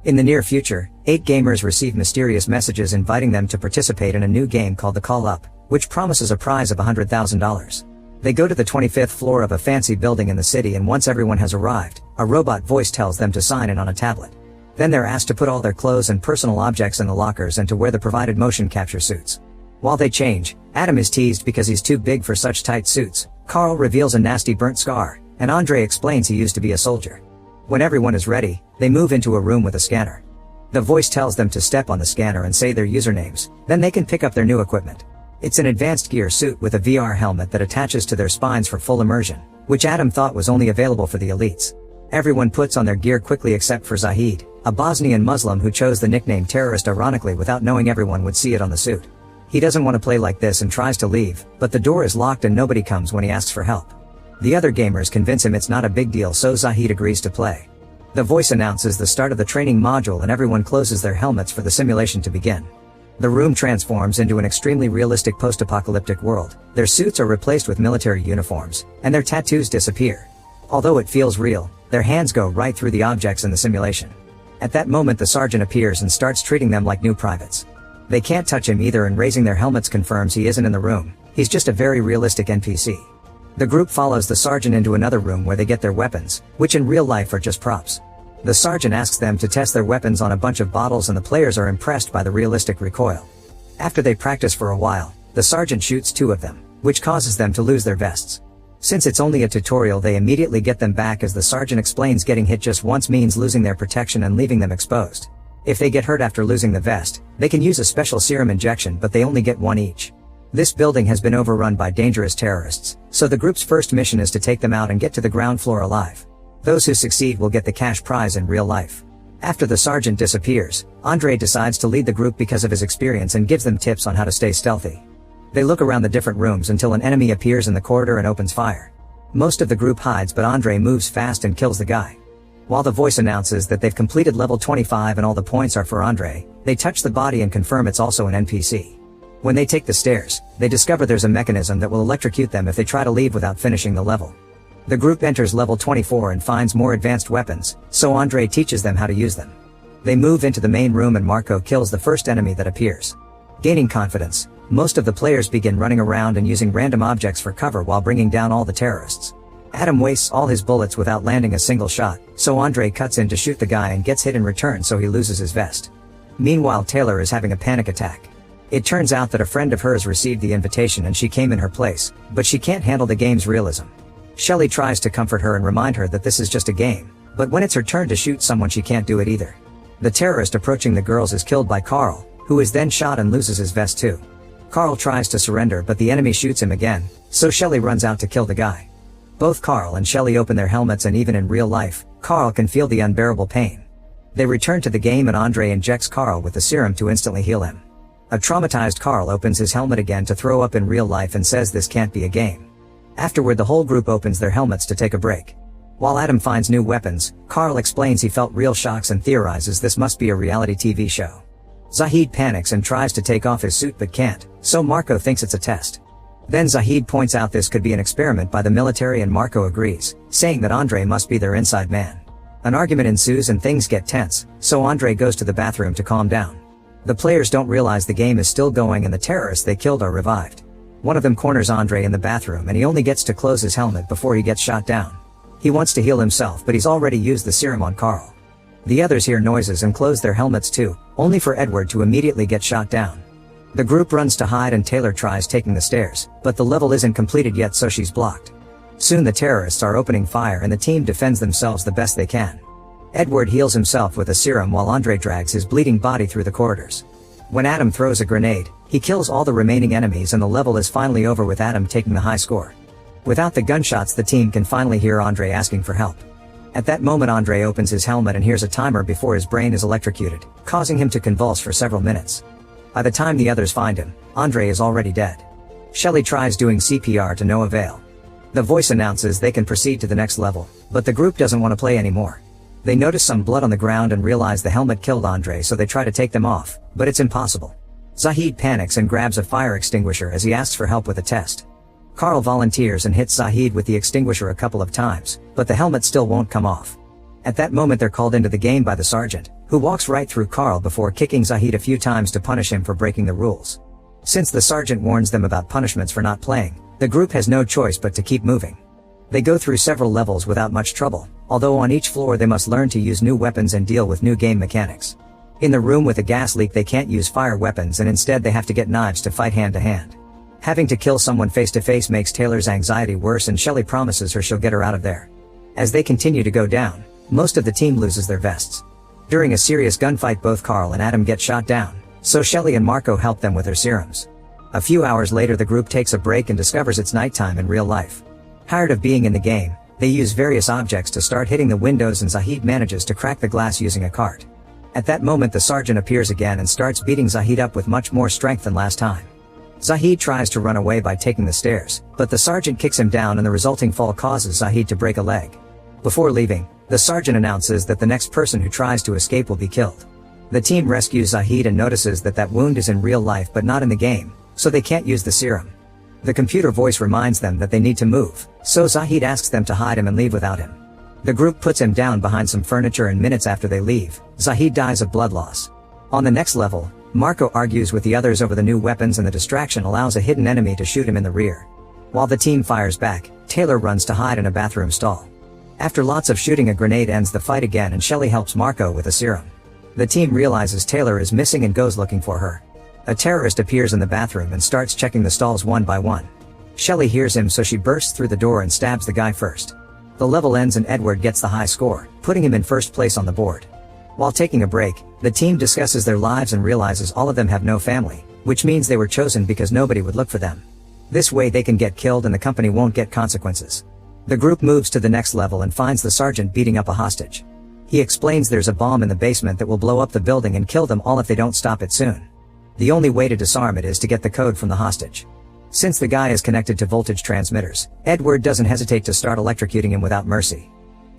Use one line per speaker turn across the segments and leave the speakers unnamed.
In the near future, 8 gamers receive mysterious messages inviting them to participate in a new game called the Call Up, which promises a prize of $100,000. They go to the 25th floor of a fancy building in the city, and once everyone has arrived, a robot voice tells them to sign in on a tablet. Then they're asked to put all their clothes and personal objects in the lockers and to wear the provided motion capture suits. While they change, Adam is teased because he's too big for such tight suits. Carl reveals a nasty burnt scar, and Andre explains he used to be a soldier. When everyone is ready, they move into a room with a scanner. The voice tells them to step on the scanner and say their usernames, then they can pick up their new equipment. It's an advanced gear suit with a VR helmet that attaches to their spines for full immersion, which Adam thought was only available for the elites. Everyone puts on their gear quickly except for Zahid, a Bosnian Muslim who chose the nickname terrorist ironically without knowing everyone would see it on the suit. He doesn't want to play like this and tries to leave, but the door is locked and nobody comes when he asks for help. The other gamers convince him it's not a big deal, so Zahid agrees to play. The voice announces the start of the training module and everyone closes their helmets for the simulation to begin. The room transforms into an extremely realistic post-apocalyptic world. Their suits are replaced with military uniforms, and their tattoos disappear. Although it feels real, their hands go right through the objects in the simulation. At that moment the sergeant appears and starts treating them like new privates. They can't touch him either, and raising their helmets confirms he isn't in the room. He's just a very realistic NPC. The group follows the sergeant into another room where they get their weapons, which in real life are just props. The sergeant asks them to test their weapons on a bunch of bottles and the players are impressed by the realistic recoil. After they practice for a while, the sergeant shoots 2 of them, which causes them to lose their vests. Since it's only a tutorial, they immediately get them back as the sergeant explains getting hit just once means losing their protection and leaving them exposed. If they get hurt after losing the vest, they can use a special serum injection, but they only get 1 each. This building has been overrun by dangerous terrorists, so the group's first mission is to take them out and get to the ground floor alive. Those who succeed will get the cash prize in real life. After the sergeant disappears, Andre decides to lead the group because of his experience and gives them tips on how to stay stealthy. They look around the different rooms until an enemy appears in the corridor and opens fire. Most of the group hides, but Andre moves fast and kills the guy. While the voice announces that they've completed level 25 and all the points are for Andre, they touch the body and confirm it's also an NPC. When they take the stairs, they discover there's a mechanism that will electrocute them if they try to leave without finishing the level. The group enters level 24 and finds more advanced weapons, so Andre teaches them how to use them. They move into the main room and Marco kills the first enemy that appears. Gaining confidence, most of the players begin running around and using random objects for cover while bringing down all the terrorists. Adam wastes all his bullets without landing a single shot, so Andre cuts in to shoot the guy and gets hit in return, so he loses his vest. Meanwhile, Taylor is having a panic attack. It turns out that a friend of hers received the invitation and she came in her place, but she can't handle the game's realism. Shelley tries to comfort her and remind her that this is just a game, but when it's her turn to shoot someone she can't do it either. The terrorist approaching the girls is killed by Carl, who is then shot and loses his vest too. Carl tries to surrender, but the enemy shoots him again, so Shelley runs out to kill the guy. Both Carl and Shelley open their helmets, and even in real life, Carl can feel the unbearable pain. They return to the game and Andre injects Carl with the serum to instantly heal him. A traumatized Carl opens his helmet again to throw up in real life and says this can't be a game. Afterward, the whole group opens their helmets to take a break. While Adam finds new weapons, Carl explains he felt real shocks and theorizes this must be a reality TV show. Zahid panics and tries to take off his suit but can't, so Marco thinks it's a test. Then Zahid points out this could be an experiment by the military and Marco agrees, saying that Andre must be their inside man. An argument ensues and things get tense, so Andre goes to the bathroom to calm down. The players don't realize the game is still going and the terrorists they killed are revived. One of them corners Andre in the bathroom and he only gets to close his helmet before he gets shot down. He wants to heal himself, but he's already used the serum on Carl. The others hear noises and close their helmets too, only for Edward to immediately get shot down. The group runs to hide and Taylor tries taking the stairs, but the level isn't completed yet, so she's blocked. Soon the terrorists are opening fire and the team defends themselves the best they can. Edward heals himself with a serum while Andre drags his bleeding body through the corridors. When Adam throws a grenade, he kills all the remaining enemies and the level is finally over with Adam taking the high score. Without the gunshots, the team can finally hear Andre asking for help. At that moment, Andre opens his helmet and hears a timer before his brain is electrocuted, causing him to convulse for several minutes. By the time the others find him, Andre is already dead. Shelley tries doing CPR to no avail. The voice announces they can proceed to the next level, but the group doesn't want to play anymore. They notice some blood on the ground and realize the helmet killed Andre, so they try to take them off, but it's impossible. Zahid panics and grabs a fire extinguisher as he asks for help with a test. Carl volunteers and hits Zahid with the extinguisher a couple of times, but the helmet still won't come off. At that moment they're called into the game by the sergeant, who walks right through Carl before kicking Zahid a few times to punish him for breaking the rules. Since the sergeant warns them about punishments for not playing, the group has no choice but to keep moving. They go through several levels without much trouble, although on each floor they must learn to use new weapons and deal with new game mechanics. In the room with a gas leak they can't use fire weapons and instead they have to get knives to fight hand to hand. Having to kill someone face to face makes Taylor's anxiety worse and Shelley promises her she'll get her out of there. As they continue to go down, most of the team loses their vests. During a serious gunfight both Carl and Adam get shot down, so Shelley and Marco help them with their serums. A few hours later the group takes a break and discovers it's nighttime in real life. Tired of being in the game, they use various objects to start hitting the windows and Zahid manages to crack the glass using a cart. At that moment the sergeant appears again and starts beating Zahid up with much more strength than last time. Zahid tries to run away by taking the stairs, but the sergeant kicks him down and the resulting fall causes Zahid to break a leg. Before leaving, the sergeant announces that the next person who tries to escape will be killed. The team rescues Zahid and notices that that wound is in real life but not in the game, so they can't use the serum. The computer voice reminds them that they need to move, so Zahid asks them to hide him and leave without him. The group puts him down behind some furniture and minutes after they leave, Zahid dies of blood loss. On the next level, Marco argues with the others over the new weapons and the distraction allows a hidden enemy to shoot him in the rear. While the team fires back, Taylor runs to hide in a bathroom stall. After lots of shooting a grenade ends the fight again and Shelley helps Marco with a serum. The team realizes Taylor is missing and goes looking for her. A terrorist appears in the bathroom and starts checking the stalls one by one. Shelley hears him so she bursts through the door and stabs the guy first. The level ends and Edward gets the high score, putting him in first place on the board. While taking a break, the team discusses their lives and realizes all of them have no family, which means they were chosen because nobody would look for them. This way they can get killed and the company won't get consequences. The group moves to the next level and finds the sergeant beating up a hostage. He explains there's a bomb in the basement that will blow up the building and kill them all if they don't stop it soon. The only way to disarm it is to get the code from the hostage. Since the guy is connected to voltage transmitters, Edward doesn't hesitate to start electrocuting him without mercy.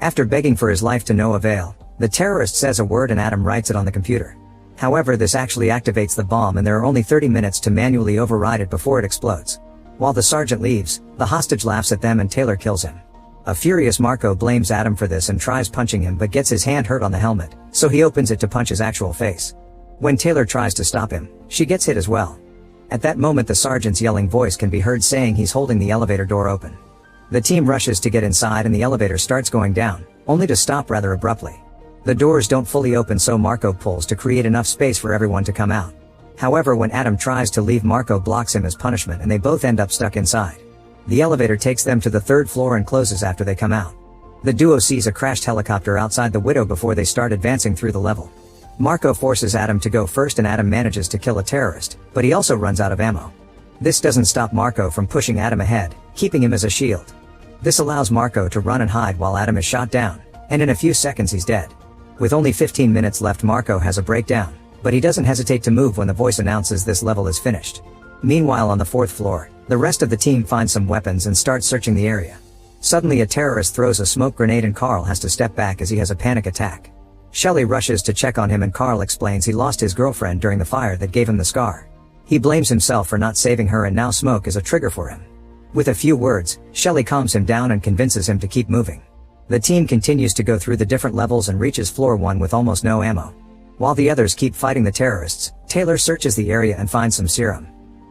After begging for his life to no avail, the terrorist says a word and Adam writes it on the computer. However, this actually activates the bomb and there are only 30 minutes to manually override it before it explodes. While the sergeant leaves, the hostage laughs at them and Taylor kills him. A furious Marco blames Adam for this and tries punching him but gets his hand hurt on the helmet, so he opens it to punch his actual face. When Taylor tries to stop him, she gets hit as well. At that moment the sergeant's yelling voice can be heard saying he's holding the elevator door open. The team rushes to get inside and the elevator starts going down, only to stop rather abruptly. The doors don't fully open so Marco pulls to create enough space for everyone to come out. However, when Adam tries to leave, Marco blocks him as punishment and they both end up stuck inside. The elevator takes them to the third floor and closes after they come out. The duo sees a crashed helicopter outside the window before they start advancing through the level. Marco forces Adam to go first and Adam manages to kill a terrorist, but he also runs out of ammo. This doesn't stop Marco from pushing Adam ahead, keeping him as a shield. This allows Marco to run and hide while Adam is shot down, and in a few seconds he's dead. With only 15 minutes left Marco has a breakdown, but he doesn't hesitate to move when the voice announces this level is finished. Meanwhile on the fourth floor, the rest of the team finds some weapons and starts searching the area. Suddenly a terrorist throws a smoke grenade and Carl has to step back as he has a panic attack. Shelley rushes to check on him and Carl explains he lost his girlfriend during the fire that gave him the scar. He blames himself for not saving her and now smoke is a trigger for him. With a few words, Shelley calms him down and convinces him to keep moving. The team continues to go through the different levels and reaches floor 1 with almost no ammo. While the others keep fighting the terrorists, Taylor searches the area and finds some serum.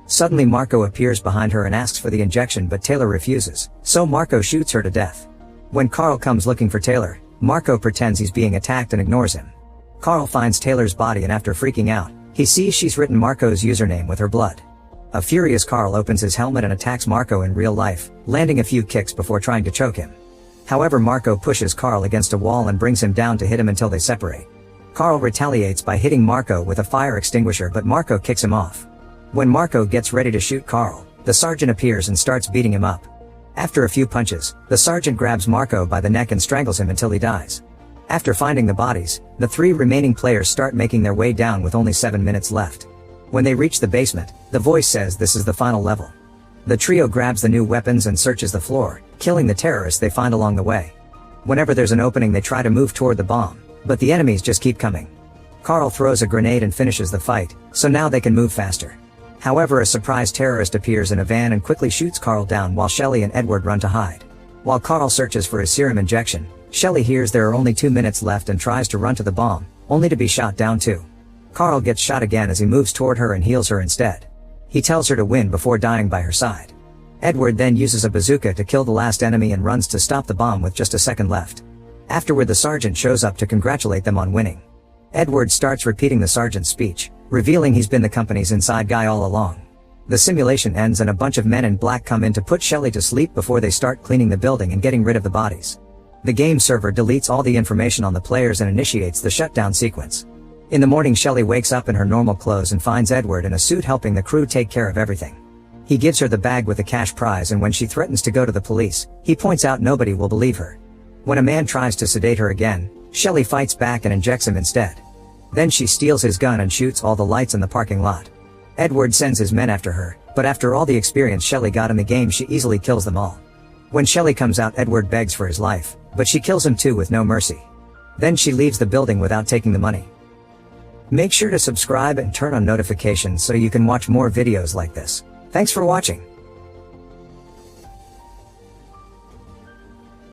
Suddenly Marco appears behind her and asks for the injection but Taylor refuses, so Marco shoots her to death. When Carl comes looking for Taylor, Marco pretends he's being attacked and ignores him. Carl finds Taylor's body and after freaking out, he sees she's written Marco's username with her blood. A furious Carl opens his helmet and attacks Marco in real life, landing a few kicks before trying to choke him. However, Marco pushes Carl against a wall and brings him down to hit him until they separate. Carl retaliates by hitting Marco with a fire extinguisher but Marco kicks him off. When Marco gets ready to shoot Carl, the sergeant appears and starts beating him up. After a few punches, the sergeant grabs Marco by the neck and strangles him until he dies. After finding the bodies, the 3 remaining players start making their way down with only 7 minutes left. When they reach the basement, the voice says this is the final level. The trio grabs the new weapons and searches the floor, killing the terrorists they find along the way. Whenever there's an opening they try to move toward the bomb, but the enemies just keep coming. Carl throws a grenade and finishes the fight, so now they can move faster. However, a surprise terrorist appears in a van and quickly shoots Carl down while Shelley and Edward run to hide. While Carl searches for his serum injection, Shelley hears there are only 2 minutes left and tries to run to the bomb, only to be shot down too. Carl gets shot again as he moves toward her and heals her instead. He tells her to win before dying by her side. Edward then uses a bazooka to kill the last enemy and runs to stop the bomb with just a second left. Afterward, the sergeant shows up to congratulate them on winning. Edward starts repeating the sergeant's speech, revealing he's been the company's inside guy all along. The simulation ends and a bunch of men in black come in to put Shelley to sleep before they start cleaning the building and getting rid of the bodies. The game server deletes all the information on the players and initiates the shutdown sequence. In the morning, Shelley wakes up in her normal clothes and finds Edward in a suit helping the crew take care of everything. He gives her the bag with the cash prize, and when she threatens to go to the police, he points out nobody will believe her. When a man tries to sedate her again, Shelley fights back and injects him instead. Then she steals his gun and shoots all the lights in the parking lot. Edward sends his men after her, but after all the experience Shelley got in the game, she easily kills them all. When Shelley comes out, Edward begs for his life, but she kills him too with no mercy. Then she leaves the building without taking the money. Make sure to subscribe and turn on notifications so you can watch more videos like this. Thanks for watching.